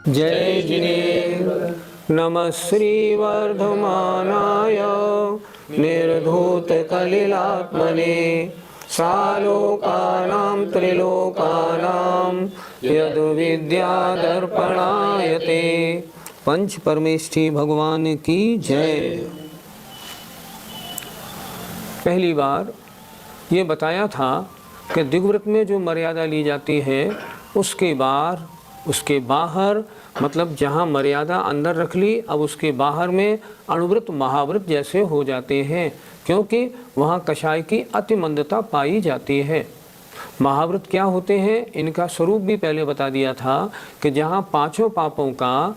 जय जिनेन्द्र नमः श्रीवर्धमानाय निर्धूतकलिलात्मने सालोकानां त्रिलोकानां यद्विद्यादर्पणायते। पंच परमेष्ठी भगवान की जय। पहली बार ये बताया था कि दिग्व्रत में जो मर्यादा ली जाती है उसके बाहर मतलब जहाँ मर्यादा अंदर रख ली, अब उसके बाहर में अणुव्रत महाव्रत जैसे हो जाते हैं, क्योंकि वहाँ कषाय की अति मंदता पाई जाती है। महाव्रत क्या होते हैं, इनका स्वरूप भी पहले बता दिया था कि जहाँ पांचों पापों का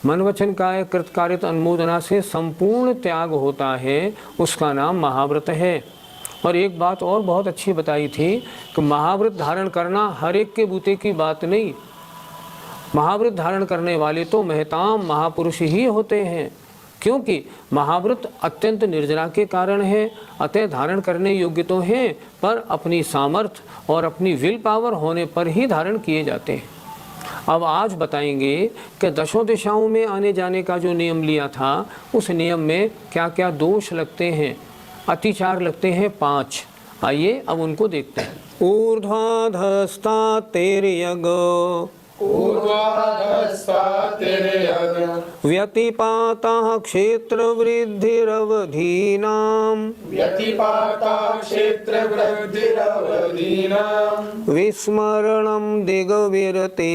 मन वचन काया कृतकार्यत अनुमोदना से संपूर्ण त्याग होता है, उसका नाम महाव्रत है। और एक बात और बहुत अच्छी बताई थी कि महाव्रत धारण करना हर एक के बूते की बात नहीं। महाव्रत धारण करने वाले तो महताम महापुरुष ही होते हैं, क्योंकि महाव्रत अत्यंत निर्जरा के कारण है, अतः धारण करने योग्य तो हैं, पर अपनी सामर्थ्य और अपनी विल पावर होने पर ही धारण किए जाते हैं। अब आज बताएंगे कि दशों दिशाओं में आने जाने का जो नियम लिया था, उस नियम में क्या क्या दोष लगते हैं, अतिचार लगते हैं 5। आइए अब उनको देखते हैं। ऊर्ध्वाधस्ता तेर्यग व्यतिपातः क्षेत्र वृद्धिरवधीनां विस्मरणं दिग्विरते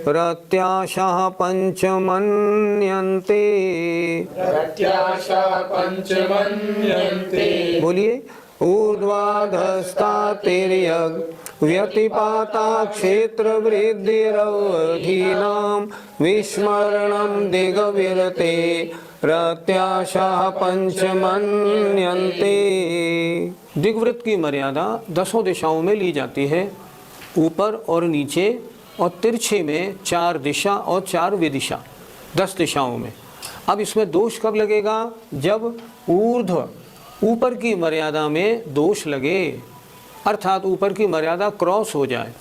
प्रत्याशाः पंचमन्यन्ते। बोलिए। ऊर्ध्वाधस्ता तिर्यग् व्यतिपाता क्षेत्र वृद्धिरवधीनां विस्मरणं दिग्विरते प्रत्याशाः पंचमन्यन्ते। दिग्व्रत की मर्यादा दसों दिशाओं में ली जाती है, ऊपर और नीचे और तिरछे में 4 दिशा और 4 विदिशा, 10 दिशाओं में। अब इसमें दोष कब लगेगा, जब ऊर्ध्व ऊपर की मर्यादा में दोष लगे, अर्थात ऊपर की मर्यादा क्रॉस हो जाए।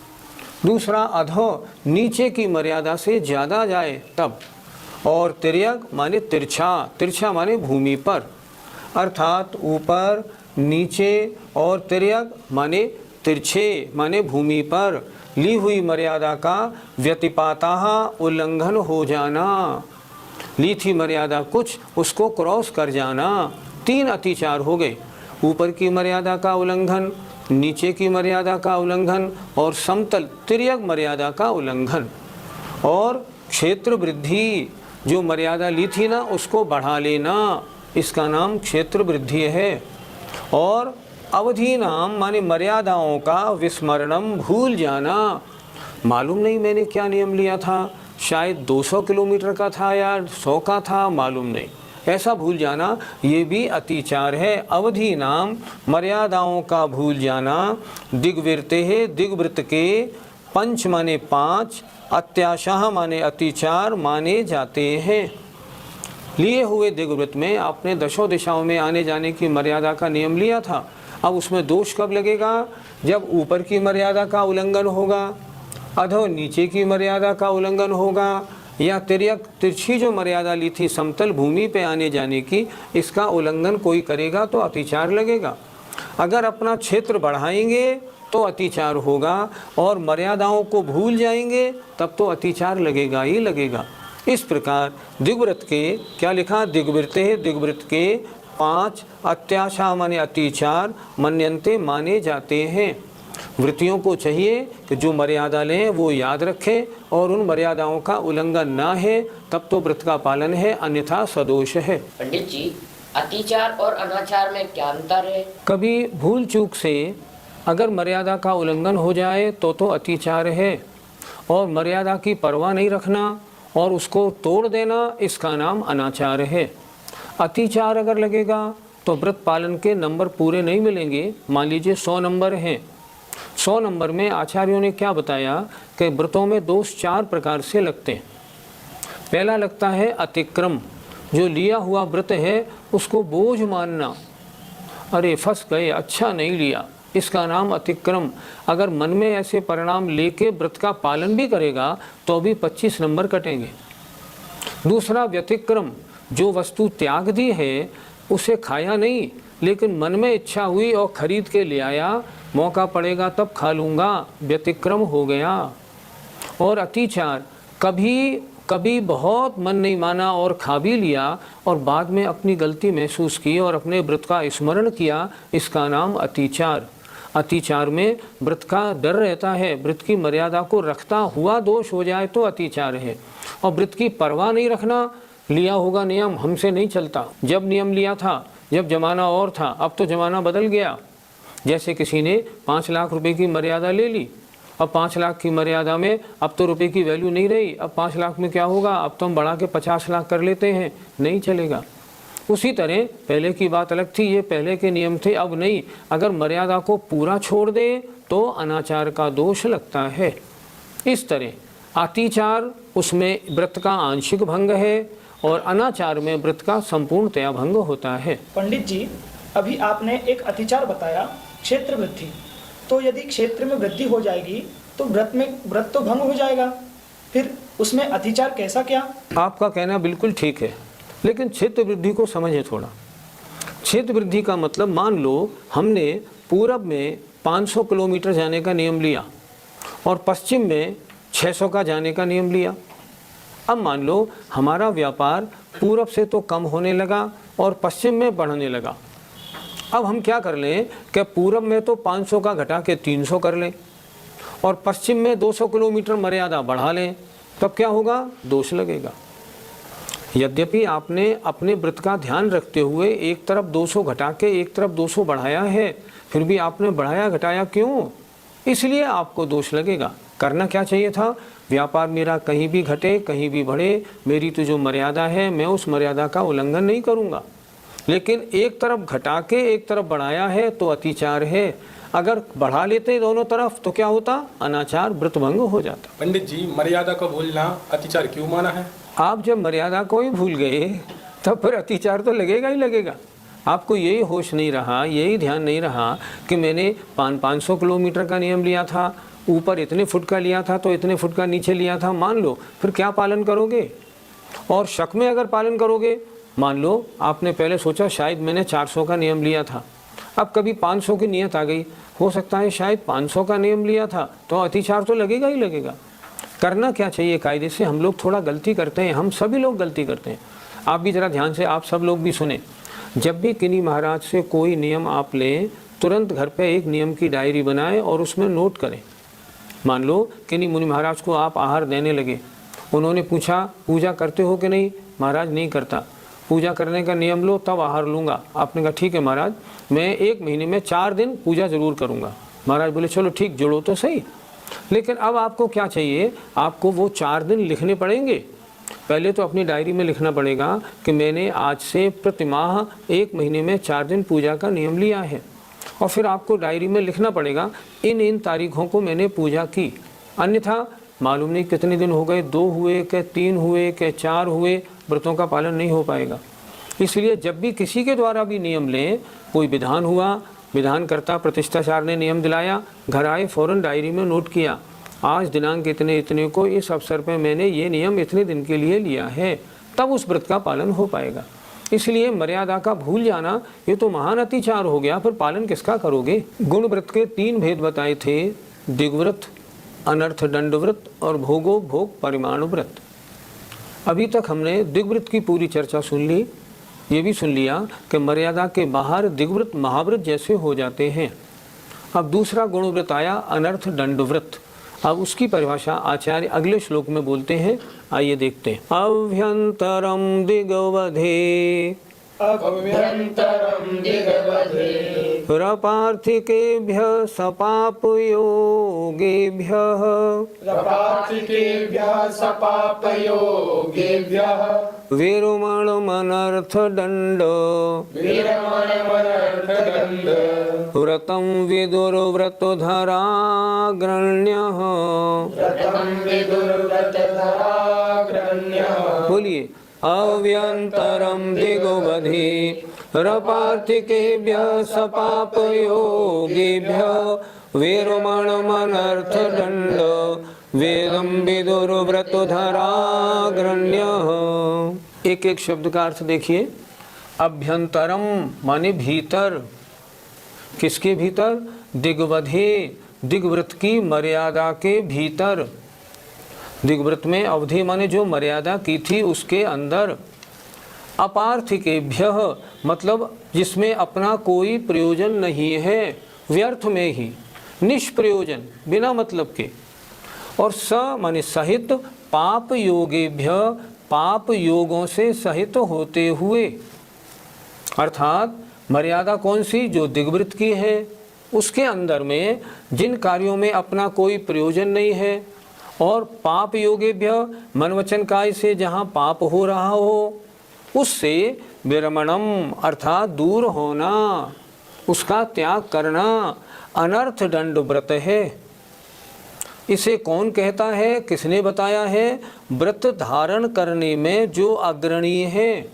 दूसरा अधो नीचे की मर्यादा से ज़्यादा जाए तब। और तिर्यक माने तिरछा, तिरछा माने भूमि पर, अर्थात ऊपर नीचे, और तिर्यक माने तिरछे माने भूमि पर ली हुई मर्यादा का व्यतिपातः उल्लंघन हो जाना, ली थी मर्यादा कुछ, उसको क्रॉस कर जाना। 3 अतिचार हो गए, ऊपर की मर्यादा का उल्लंघन, नीचे की मर्यादा का उल्लंघन और समतल तिर्यक मर्यादा का उल्लंघन। और क्षेत्र वृद्धि, जो मर्यादा ली थी ना उसको बढ़ा लेना, इसका नाम क्षेत्र वृद्धि है। और अवधि नाम माने मर्यादाओं का विस्मरणम भूल जाना, मालूम नहीं मैंने क्या नियम लिया था, शायद 200 किलोमीटर का था या 100 का था, मालूम नहीं, ऐसा भूल जाना, ये भी अतिचार है। अवधि नाम मर्यादाओं का भूल जाना। दिग्विरते है, दिग्व्रत के पंच माने 5, अत्याशाह माने अतिचार माने जाते हैं। लिए हुए दिग्व्रत में आपने दशों दिशाओं में आने जाने की मर्यादा का नियम लिया था। अब उसमें दोष कब लगेगा, जब ऊपर की मर्यादा का उल्लंघन होगा, अधो नीचे की मर्यादा का उल्लंघन होगा, या तिर्यक तिरछी जो मर्यादा ली थी समतल भूमि पे आने जाने की, इसका उल्लंघन कोई करेगा तो अतिचार लगेगा। अगर अपना क्षेत्र बढ़ाएंगे तो अतिचार होगा, और मर्यादाओं को भूल जाएंगे तब तो अतिचार लगेगा ही लगेगा। इस प्रकार दिग्व्रत के क्या लिखा, दिग्व्रते है, दिग्व्रत के 5 अत्याशा माने अतिचार मन्यन्ते माने जाते हैं। वृत्तियों को चाहिए कि जो मर्यादा लें वो याद रखें और उन मर्यादाओं का उल्लंघन ना है, तब तो व्रत का पालन है, अन्यथा सदोष है। पंडित जी, अतिचार और अनाचार में क्या अंतर है? कभी भूल चूक से अगर मर्यादा का उल्लंघन हो जाए तो अतिचार है, और मर्यादा की परवाह नहीं रखना और उसको तोड़ देना, इसका नाम अनाचार है। अतिचार अगर लगेगा तो व्रत पालन के नंबर पूरे नहीं मिलेंगे। मान लीजिए 100 नंबर हैं, 100 नंबर में आचार्यों ने क्या बताया कि व्रतों में दोष 4 प्रकार से लगते हैं। पहला लगता है अतिक्रम, जो लिया हुआ व्रत है उसको बोझ मानना, अरे फंस गए, अच्छा नहीं लिया, इसका नाम अतिक्रम। अगर मन में ऐसे परिणाम लेके व्रत का पालन भी करेगा तो भी 25 नंबर कटेंगे। दूसरा व्यतिक्रम, जो वस्तु त्याग दी है उसे खाया नहीं, लेकिन मन में इच्छा हुई और खरीद के ले आया, मौका पड़ेगा तब खा लूँगा, व्यतिक्रम हो गया। और अतिचार, कभी बहुत मन नहीं माना और खा भी लिया और बाद में अपनी गलती महसूस की और अपने व्रत का स्मरण किया, इसका नाम अतिचार। अतिचार में व्रत का डर रहता है, व्रत की मर्यादा को रखता हुआ दोष हो जाए तो अतिचार है। और व्रत की परवाह नहीं रखना, लिया होगा नियम, हमसे नहीं चलता। जब नियम लिया था, जब जमाना और था, अब तो जमाना बदल गया। जैसे किसी ने 5 लाख रुपए की मर्यादा ले ली, अब 5 लाख की मर्यादा में अब तो रुपए की वैल्यू नहीं रही, अब 5 लाख में क्या होगा, अब तो हम बढ़ा के 50 लाख कर लेते हैं, नहीं चलेगा। उसी तरह पहले की बात अलग थी, ये पहले के नियम थे, अब नहीं। अगर मर्यादा को पूरा छोड़ दे तो अनाचार का दोष लगता है। इस तरह अतिचार उसमें व्रत का आंशिक भंग है और अनाचार में व्रत का संपूर्णतया भंग होता है। पंडित जी, अभी आपने एक अतिचार बताया, क्षेत्र वृद्धि। तो यदि क्षेत्र में वृद्धि हो जाएगी तो व्रत तो भंग हो जाएगा, फिर उसमें अतिचार कैसा क्या? आपका कहना बिल्कुल ठीक है, लेकिन क्षेत्र वृद्धि को समझे थोड़ा। क्षेत्र वृद्धि का मतलब, मान लो हमने पूरब में 500 किलोमीटर जाने का नियम लिया और पश्चिम में 600 का जाने का नियम लिया। अब मान लो हमारा व्यापार पूरब से तो कम होने लगा और पश्चिम में बढ़ने लगा। अब हम क्या कर लें कि पूरब में तो 500 का घटा के 300 कर लें और पश्चिम में 200 किलोमीटर मर्यादा बढ़ा लें, तब क्या होगा, दोष लगेगा। यद्यपि आपने अपने व्रत का ध्यान रखते हुए एक तरफ 200 घटा के एक तरफ 200 बढ़ाया है, फिर भी आपने बढ़ाया घटाया क्यों, इसलिए आपको दोष लगेगा। करना क्या चाहिए था, व्यापार मेरा कहीं भी घटे कहीं भी बढ़े, मेरी तो जो मर्यादा है मैं उस मर्यादा का उल्लंघन नहीं करूँगा। लेकिन एक तरफ घटा के एक तरफ बढ़ाया है तो अतिचार है। अगर बढ़ा लेते दोनों तरफ तो क्या होता, अनाचार, व्रतभंग हो जाता। पंडित जी, मर्यादा को भूलना अतिचार क्यों माना है? आप जब मर्यादा को ही भूल गए तब फिर अतिचार तो लगेगा ही लगेगा। आपको यही होश नहीं रहा, यही ध्यान नहीं रहा कि मैंने 500 किलोमीटर का नियम लिया था, ऊपर इतने फुट का लिया था तो इतने फुट का नीचे लिया था, मान लो, फिर क्या पालन करोगे? और शक में अगर पालन करोगे, मान लो आपने पहले सोचा शायद मैंने 400 का नियम लिया था, अब कभी 500 की नियत आ गई, हो सकता है शायद 500 का नियम लिया था, तो अतिचार तो लगेगा ही लगेगा। करना क्या चाहिए कायदे से, हम लोग थोड़ा गलती करते हैं, हम सभी लोग गलती करते हैं। आप भी ज़रा ध्यान से, आप सब लोग भी सुने। जब भी किन्हीं महाराज से कोई नियम आप लें, तुरंत घर पे एक नियम की डायरी बनाएं और उसमें नोट करें। मान लो किन्हीं मुनि महाराज को आप आहार देने लगे, उन्होंने पूछा पूजा करते हो कि नहीं, महाराज नहीं करता, पूजा करने का नियम लो तब आहार लूँगा। आपने कहा ठीक है महाराज, मैं 1 महीने में 4 दिन पूजा ज़रूर करूँगा। महाराज बोले चलो ठीक, जोड़ो तो सही। लेकिन अब आपको क्या चाहिए, आपको वो 4 दिन लिखने पड़ेंगे। पहले तो अपनी डायरी में लिखना पड़ेगा कि मैंने आज से प्रति माह 1 महीने में 4 दिन पूजा का नियम लिया है, और फिर आपको डायरी में लिखना पड़ेगा इन तारीखों को मैंने पूजा की। अन्यथा मालूम नहीं कितने दिन हो गए, 2 हुए कि 3 हुए कि 4 हुए, व्रतों का पालन नहीं हो पाएगा। इसलिए जब भी किसी के द्वारा भी नियम लें, कोई विधान हुआ, विधानकर्ता प्रतिष्ठाचार्य ने नियम दिलाया, घर आए फ़ौरन डायरी में नोट किया, आज दिनांक इतने इतने को इस अवसर पर मैंने ये नियम इतने दिन के लिए लिया है, तब उस व्रत का पालन हो पाएगा। इसलिए मर्यादा का भूल जाना ये तो महान अतिचार हो गया, फिर पालन किसका करोगे। गुण व्रत के 3 भेद बताए थे, दिग्व्रत, अनर्थ दंड व्रत और भोगो भोग परिमाण व्रत। अभी तक हमने दिग्व्रत की पूरी चर्चा सुन ली, ये भी सुन लिया कि मर्यादा के बाहर दिग्व्रत महाव्रत जैसे हो जाते हैं। अब दूसरा गुणव्रत आया, अनर्थ दंड व्रत। अब उसकी परिभाषा आचार्य अगले श्लोक में बोलते हैं, आइए देखते हैं। अभ्यंतरम दिग्वधे रपार्थिकेभ्यः सपापयोगेभ्यः विरुमणमनर्थदण्ड व्रतं विदुर्व्रतधराग्रण्यः। बोलिए, अव्यंतरम दिग्वधे रपार्थिकेभ्यः सपापयोगिभ्यः वीरमणमनर्थदण्ड वेदं विदुर्व्रतधराग्रण्यः। एक एक शब्द का अर्थ देखिए। अभ्यंतरम माने भीतर, किसके भीतर? दिग्वधे, दिग्व्रत की मर्यादा के भीतर। दिग्व्रत में अवधि माने जो मर्यादा की थी उसके अंदर। अपार्थिकेभ्यः मतलब जिसमें अपना कोई प्रयोजन नहीं है, व्यर्थ में ही, निष्प्रयोजन, बिना मतलब के। और स माने सहित, पाप योगेभ्य पाप योगों से सहित होते हुए। अर्थात मर्यादा कौन सी? जो दिग्वृत्त की है, उसके अंदर में जिन कार्यों में अपना कोई प्रयोजन नहीं है, और पाप योगेभ्य मन वचन काय से जहाँ पाप हो रहा हो उससे विरमणम अर्थात दूर होना, उसका त्याग करना अनर्थ दंड व्रत है। इसे कौन कहता है? किसने बताया है? व्रत धारण करने में जो अग्रणी है,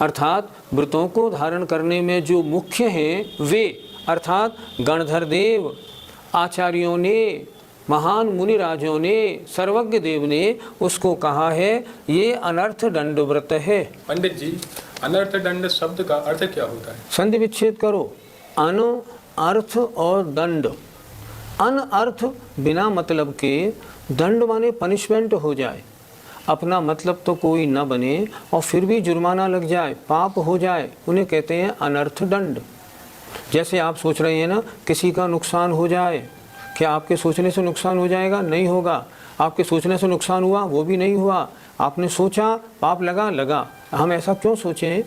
अर्थात व्रतों को धारण करने में जो मुख्य हैं वे, अर्थात गणधर देव, आचार्यों ने, महान मुनिराजों ने, सर्वज्ञ देव ने उसको कहा है ये अनर्थ दंड व्रत है। पंडित जी, अनर्थ दंड शब्द का अर्थ क्या होता है? संधि विच्छेद करो। अन अर्थ और दंड। अन अर्थ बिना मतलब के, दंड माने पनिशमेंट हो जाए, अपना मतलब तो कोई न बने और फिर भी जुर्माना लग जाए, पाप हो जाए, उन्हें कहते हैं अनर्थ दंड। जैसे आप सोच रहे हैं ना किसी का नुकसान हो जाए, क्या आपके सोचने से नुकसान हो जाएगा? नहीं होगा। आपके सोचने से नुकसान हुआ? वो भी नहीं हुआ। आपने सोचा, पाप लगा। हम ऐसा क्यों सोचें?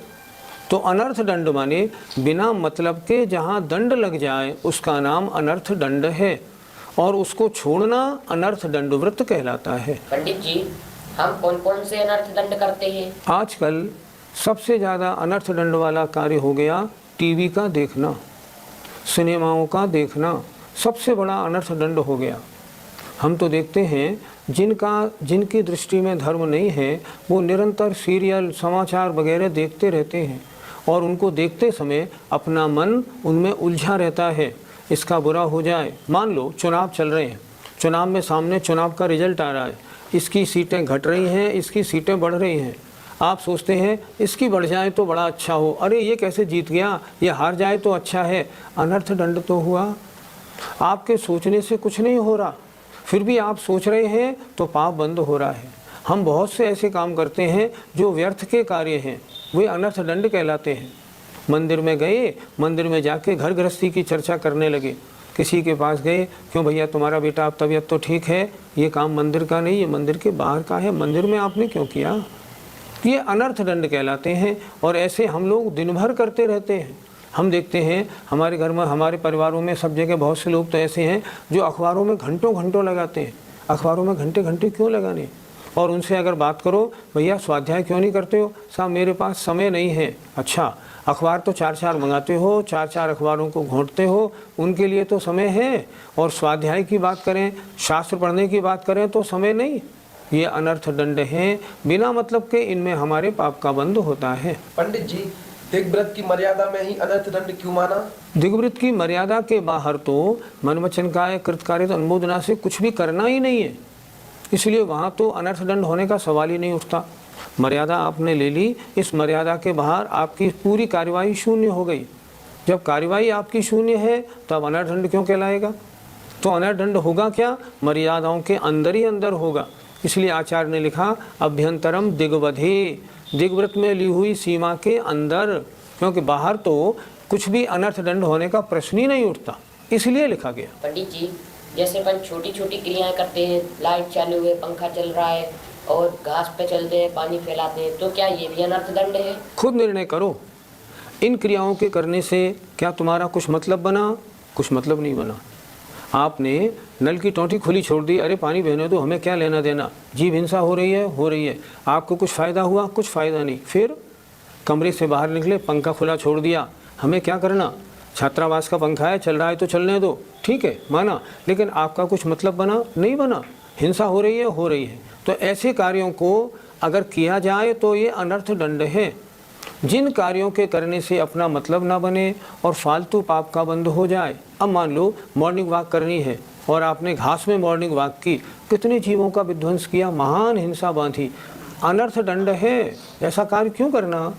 तो अनर्थ दंड माने बिना मतलब के जहाँ दंड लग जाए उसका नाम अनर्थ दंड है, और उसको छोड़ना अनर्थ दंड व्रत कहलाता है। पंडित जी, हम कौन कौन से अनर्थ दंड करते हैं? आजकल सबसे ज़्यादा अनर्थ दंड वाला कार्य हो गया टीवी का देखना, सिनेमाओं का देखना, सबसे बड़ा अनर्थ दंड हो गया। हम तो देखते हैं जिनकी दृष्टि में धर्म नहीं है वो निरंतर सीरियल, समाचार वगैरह देखते रहते हैं, और उनको देखते समय अपना मन उनमें उलझा रहता है, इसका बुरा हो जाए। मान लो चुनाव चल रहे हैं, चुनाव में सामने चुनाव का रिजल्ट आ रहा है, इसकी सीटें घट रही हैं, इसकी सीटें बढ़ रही हैं। आप सोचते हैं इसकी बढ़ जाए तो बड़ा अच्छा हो, अरे ये कैसे जीत गया, ये हार जाए तो अच्छा है। अनर्थ दंड तो हुआ। आपके सोचने से कुछ नहीं हो रहा, फिर भी आप सोच रहे हैं तो पाप बंद हो रहा है। हम बहुत से ऐसे काम करते हैं जो व्यर्थ के कार्य हैं, वे अनर्थ दंड कहलाते हैं। मंदिर में गए, मंदिर में जाके घर गृहस्थी की चर्चा करने लगे, किसी के पास गए, क्यों भैया तुम्हारा बेटा अब तबीयत तो ठीक है, ये काम मंदिर का नहीं, ये मंदिर के बाहर का है, मंदिर में आपने क्यों किया? ये अनर्थ दंड कहलाते हैं। और ऐसे हम लोग दिन भर करते रहते हैं। हम देखते हैं हमारे घर में, हमारे परिवारों में, सब जगह बहुत से लोग तो ऐसे हैं जो अखबारों में घंटों घंटों लगाते हैं। अखबारों में घंटे घंटे क्यों लगाने? और उनसे अगर बात करो, भैया स्वाध्याय क्यों नहीं करते हो? साहब मेरे पास समय नहीं है। अच्छा, अखबार तो 4-4 मंगाते हो, 4-4 अखबारों को घोंटते हो, उनके लिए तो समय है। और स्वाध्याय की बात करें, शास्त्र पढ़ने की बात करें तो समय नहीं। ये अनर्थ दंड हैं, बिना मतलब के इनमें हमारे पाप का बंध होता है। पंडित जी, दिग्व्रत की मर्यादा में ही अनर्थ दंड क्यों माना? दिग्व्रत की मर्यादा के बाहर तो मन वचन काय कृतकार्य अनुमोदना से कुछ भी करना ही नहीं है, इसलिए वहाँ तो अनर्थ दंड होने का सवाल ही नहीं उठता। मर्यादा आपने ले ली, इस मर्यादा के बाहर आपकी पूरी कार्यवाही शून्य हो गई। जब कार्यवाही आपकी शून्य है तब अनर्थ दंड क्यों कहलाएगा? तो अनर्थ दंड होगा क्या? मर्यादाओं के अंदर ही अंदर होगा। इसलिए आचार्य ने लिखा अभ्यंतरम दिग्वधे, दिग्व्रत में ली हुई सीमा के अंदर, क्योंकि बाहर तो कुछ भी अनर्थ दंड होने का प्रश्न ही नहीं उठता, इसलिए लिखा गया। पंडित जी, जैसे अपन छोटी छोटी क्रियाएं करते हैं, लाइट चालू है, पंखा चल रहा है और घास पे चलते हैं, पानी फैलाते हैं, तो क्या ये भी अनर्थ दंड है? खुद निर्णय करो, इन क्रियाओं के करने से क्या तुम्हारा कुछ मतलब बना? कुछ मतलब नहीं बना। आपने नल की टोंटी खुली छोड़ दी, अरे पानी बहने दो, हमें क्या लेना देना, जीव हिंसा हो रही है, आपको कुछ फ़ायदा हुआ? कुछ फ़ायदा नहीं। फिर कमरे से बाहर निकले, पंखा खुला छोड़ दिया, हमें क्या करना, छात्रावास का पंखा है, चल रहा है तो चलने दो, ठीक है माना, लेकिन आपका कुछ मतलब बना? नहीं बना। हिंसा हो रही है। तो ऐसे कार्यों को अगर किया जाए तो ये अनर्थ दंड है। जिन कार्यों के करने से अपना मतलब ना बने और फालतू पाप का बंद हो जाए। अब मान लो मॉर्निंग वॉक करनी है और आपने घास में मॉर्निंग वॉक की, कितने जीवों का विध्वंस किया, महान हिंसा बांधी, अनर्थ दंड है। ऐसा कार्य क्यों करना।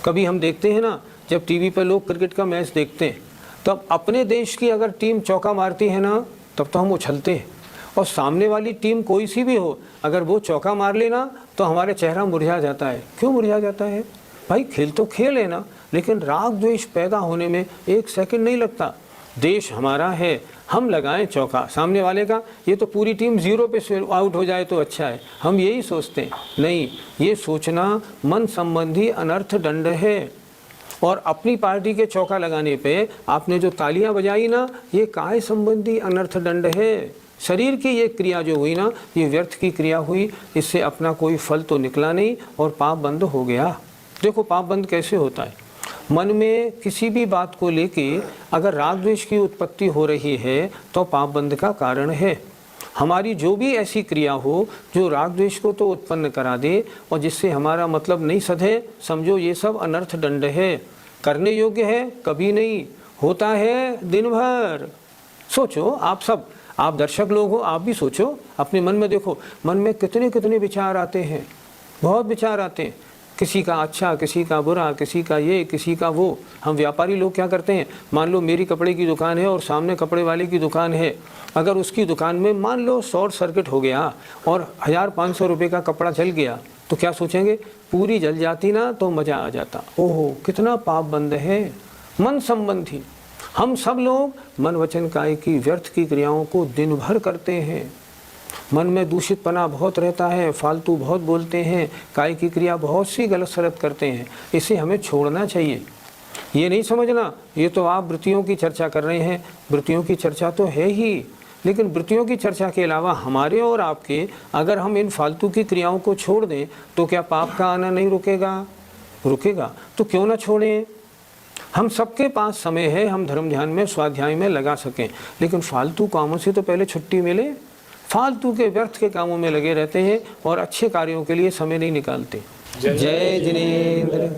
कभी हम देखते हैं ना, जब टीवी पर लोग क्रिकेट का मैच देखते हैं, तब अपने देश की अगर टीम चौका मारती है ना, तब तो हम उछलते हैं, और सामने वाली टीम कोई सी भी हो, अगर वो चौका मार लेना तो हमारे चेहरा मुरझा जाता है। क्यों मुरझा जाता है भाई, खेल तो खेल है ना, लेकिन राग द्वेष पैदा होने में एक सेकंड नहीं लगता। देश हमारा है, हम लगाएं चौका, सामने वाले का ये तो पूरी टीम 0 पे आउट हो जाए तो अच्छा है, हम यही सोचते हैं। नहीं, ये सोचना मन संबंधी अनर्थ दंड है। और अपनी पार्टी के चौका लगाने पे आपने जो तालियां बजाई ना, ये काय संबंधी अनर्थ दंड है। शरीर की ये क्रिया जो हुई ना, ये व्यर्थ की क्रिया हुई, इससे अपना कोई फल तो निकला नहीं और पाप बंद हो गया। देखो पाप बंद कैसे होता है। मन में किसी भी बात को लेके अगर राग द्वेष की उत्पत्ति हो रही है तो पाप बंद का कारण है। हमारी जो भी ऐसी क्रिया हो जो राग द्वेष को तो उत्पन्न करा दे और जिससे हमारा मतलब नहीं सधे, समझो ये सब अनर्थ दंड है। करने योग्य है कभी नहीं, होता है दिन भर। सोचो आप सब, आप दर्शक लोग हो, आप भी सोचो, अपने मन में देखो, मन में कितने कितने विचार आते हैं, बहुत विचार आते हैं, किसी का अच्छा, किसी का बुरा, किसी का ये, किसी का वो। हम व्यापारी लोग क्या करते हैं, मान लो मेरी कपड़े की दुकान है और सामने कपड़े वाले की दुकान है, अगर उसकी दुकान में मान लो शॉर्ट सर्किट हो गया और 1500 रुपये का कपड़ा जल गया, तो क्या सोचेंगे, पूरी जल जाती ना तो मज़ा आ जाता। ओहो कितना पाप बंद है मन संबंधी। हम सब लोग मन वचन काय की व्यर्थ की क्रियाओं को दिन भर करते हैं। मन में दूषितपना बहुत रहता है, फालतू बहुत बोलते हैं, काय की क्रिया बहुत सी गलत सलत करते हैं। इसे हमें छोड़ना चाहिए। ये नहीं समझना ये तो आप वृत्तियों की चर्चा कर रहे हैं, वृत्तियों की चर्चा तो है ही, लेकिन वृत्तियों की चर्चा के अलावा हमारे और आपके अगर हम इन फालतू की क्रियाओं को छोड़ दें तो क्या पाप का आना नहीं रुकेगा? रुकेगा। तो क्यों ना छोड़ें। हम सबके पास समय है, हम धर्म ध्यान में स्वाध्याय में लगा सकें, लेकिन फालतू कामों से तो पहले छुट्टी मिले। फालतू के व्यर्थ के कामों में लगे रहते हैं और अच्छे कार्यों के लिए समय नहीं निकालते। जय जिनेंद्र।